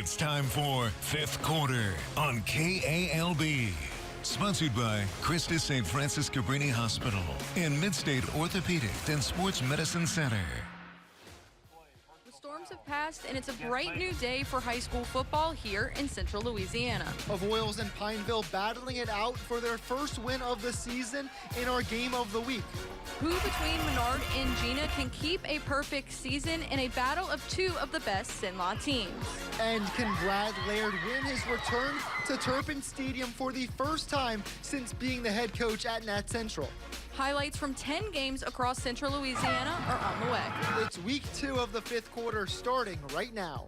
It's time for Fifth Quarter on KALB. Sponsored by Christus St. Francis Cabrini Hospital and Midstate Orthopedic and Sports Medicine Center. The storms have passed, and it's a bright new day for high school football here in Central Louisiana. Avoyles and Pineville battling it out for their first win of the season in our game of the week. Who between Menard and Gina can keep a perfect season in a battle of two of the best Cenla teams? And can Brad Laird win his return to Turpin Stadium for the first time since being the head coach at Nat Central? Highlights from 10 games across Central Louisiana are on the way. It's week 2 of the fifth quarter starting right now.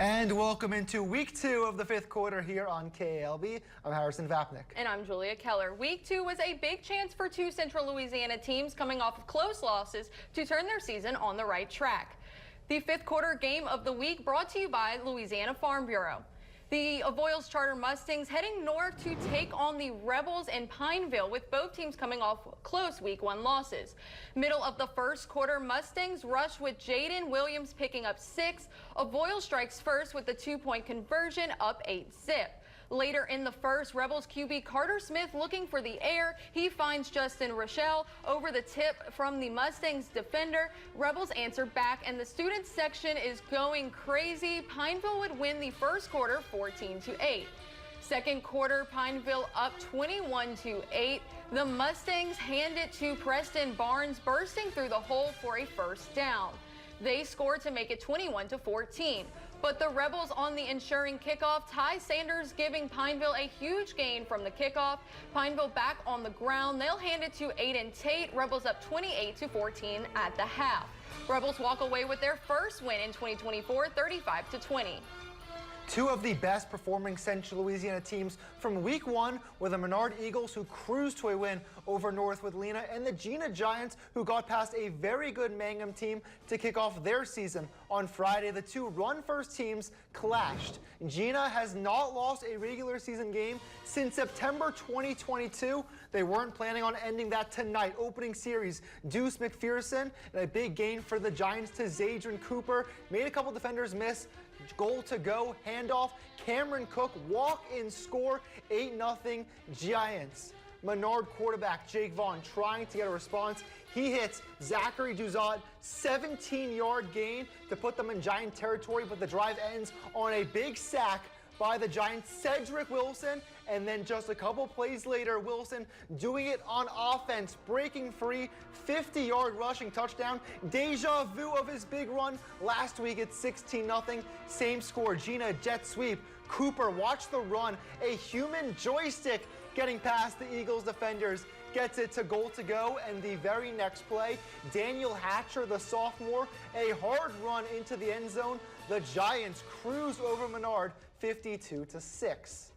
And welcome into week 2 of the fifth quarter here on KALB. I'm Harrison Vapnik. And I'm Julia Keller. Week 2 was a big chance for two Central Louisiana teams coming off of close losses to turn their season on the right track. The fifth quarter game of the week brought to you by Louisiana Farm Bureau. The Avoyles Charter Mustangs heading north to take on the Rebels in Pineville, with both teams coming off close week 1 losses. Middle of the first quarter, Mustangs rush with Jaden Williams picking up 6. Avoyles strikes first with the 2-point conversion, up 8-zip. Later in the first, Rebels QB Carter Smith looking for the air. He finds Justin Rochelle over the tip from the Mustangs defender. Rebels answer back, and the students section is going crazy. Pineville would win the first quarter 14-8. Second quarter, Pineville up 21-8. The Mustangs hand it to Preston Barnes, bursting through the hole for a first down. They score to make it 21-14. But the Rebels on the ensuring kickoff, Ty Sanders giving Pineville a huge gain from the kickoff. Pineville back on the ground. They'll hand it to Aiden Tate. Rebels up 28-14 at the half. Rebels walk away with their first win in 2024, 35-20. Two of the best performing Central Louisiana teams from week 1 were the Menard Eagles, who cruised to a win over Northwood Lena, and the Gina Giants, who got past a very good Mangum team to kick off their season. On Friday, the two run-first teams clashed. Gina has not lost a regular season game since September 2022. They weren't planning on ending that tonight. Opening series, Deuce McPherson, and a big gain for the Giants to Zadrian Cooper. Made a couple defenders miss. Goal to go, handoff, Cameron Cook, walk-in score, 8-0 Giants. Menard quarterback Jake Vaughn trying to get a response. He hits Zachary Duzat, 17-yard gain to put them in Giant territory, but the drive ends on a big sack by the Giants, Cedric Wilson, and then just a couple plays later, Wilson doing it on offense, breaking free, 50-yard rushing touchdown. Deja vu of his big run last week at 16-0. Same score, Gina jet sweep. Cooper, watch the run, a human joystick getting past the Eagles defenders, gets it to goal to go, and the very next play, Daniel Hatcher, the sophomore, a hard run into the end zone. The Giants cruise over Menard 52-6.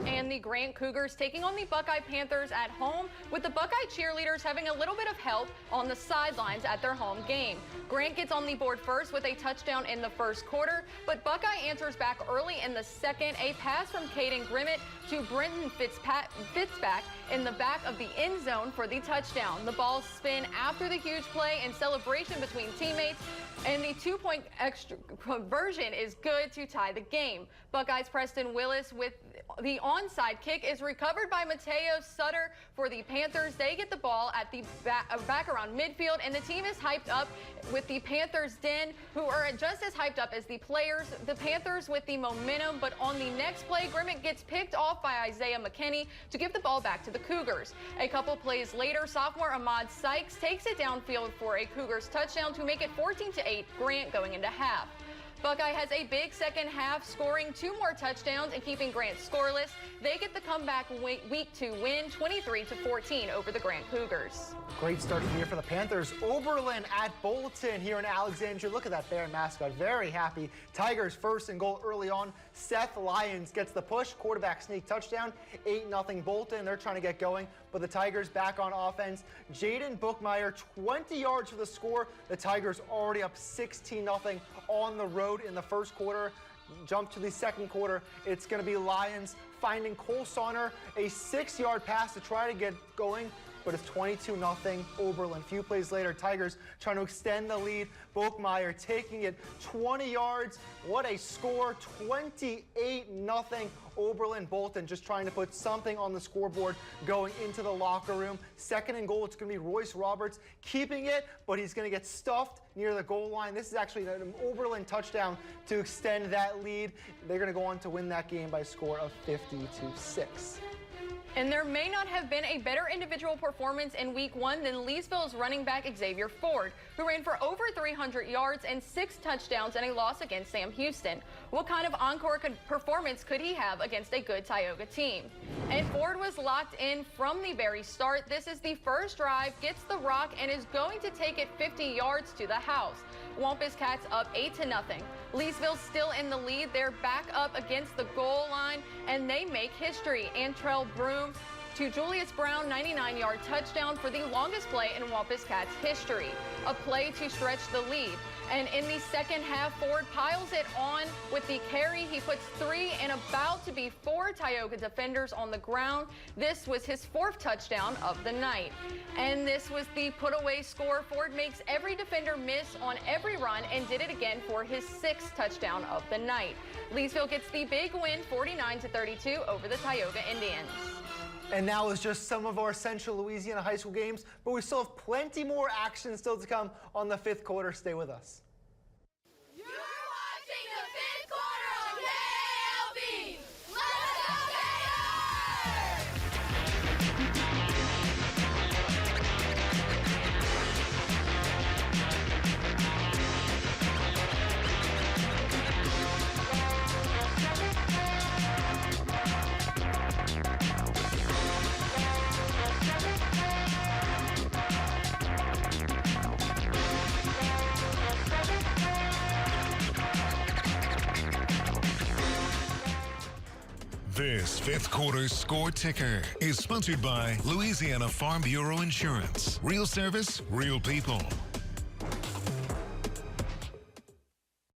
And the Grant Cougars taking on the Buckeye Panthers at home, with the Buckeye cheerleaders having a little bit of help on the sidelines at their home game. Grant gets on the board first with a touchdown in the first quarter, but Buckeye answers back early in the second. A pass from Caden Grimmett to Brenton Fitzpack in the back of the end zone for the touchdown. The ball spin after the huge play and celebration between teammates, and the 2-point extra conversion is good to tie the game. Buckeyes Preston Willis with the onside kick is recovered by Mateo Sutter for the Panthers. They get the ball at the back around midfield, and the team is hyped up with the Panthers Den, who are just as hyped up as the players. The Panthers with the momentum, but on the next play, Grimmett gets picked off by Isaiah McKinney to give the ball back to the Cougars. A couple plays later, sophomore Ahmad Sykes takes it downfield for a Cougars touchdown to make it 14-8, Grant going into half. Buckeye has a big second half, scoring 2 more touchdowns and keeping Grant scoreless. They get the comeback week 2 win, 23-14 over the Grant Cougars. Great start to the year for the Panthers. Oberlin at Bolton here in Alexandria. Look at that bear mascot, very happy. Tigers first and goal early on. Seth Lyons gets the push, quarterback sneak touchdown, 8-0 Bolton. They're trying to get going, but the Tigers back on offense. Jaden Bookmeyer, 20 yards for the score. The Tigers already up 16-0 on the road in the first quarter. Jump to the second quarter. It's going to be Lions finding Cole Sonner, a 6-yard pass to try to get going. but it's 22-0 Oberlin. A few plays later, Tigers trying to extend the lead. Bookmeyer taking it 20 yards. What a score, 28-0 Oberlin. Bolton just trying to put something on the scoreboard going into the locker room. Second and goal, it's going to be Royce Roberts keeping it, but he's going to get stuffed near the goal line. This is actually an Oberlin touchdown to extend that lead. They're going to go on to win that game by a score of 50-6. And there may not have been a better individual performance in week 1 than Leeville's running back Xavier Ford, who ran for over 300 yards and 6 touchdowns in a loss against Sam Houston. What kind of encore performance could he have against a good Tyoga team? And Ford was locked in from the very start. This is the first drive, gets the rock, and is going to take it 50 yards to the house. Wampus Cats up 8-0. Leeville still in the lead. They're back up against the goal line, and they make history. Antrell Broom to Julius Brown, 99-yard touchdown for the longest play in Wampus Cats history. A play to stretch the lead. And in the second half, Ford piles it on with the carry. He puts 3 and about to be 4 Tyoga defenders on the ground. This was his 4th touchdown of the night. And this was the put-away score. Ford makes every defender miss on every run and did it again for his 6th touchdown of the night. Leeville gets the big win, 49-32 over the Tyoga Indians. And that was just some of our Central Louisiana high school games, but we still have plenty more action still to come on the 5th quarter. Stay with us. You're watching the 5th quarter on KALB. Let's go This 5th quarter score ticker is sponsored by Louisiana Farm Bureau Insurance. Real service, real people.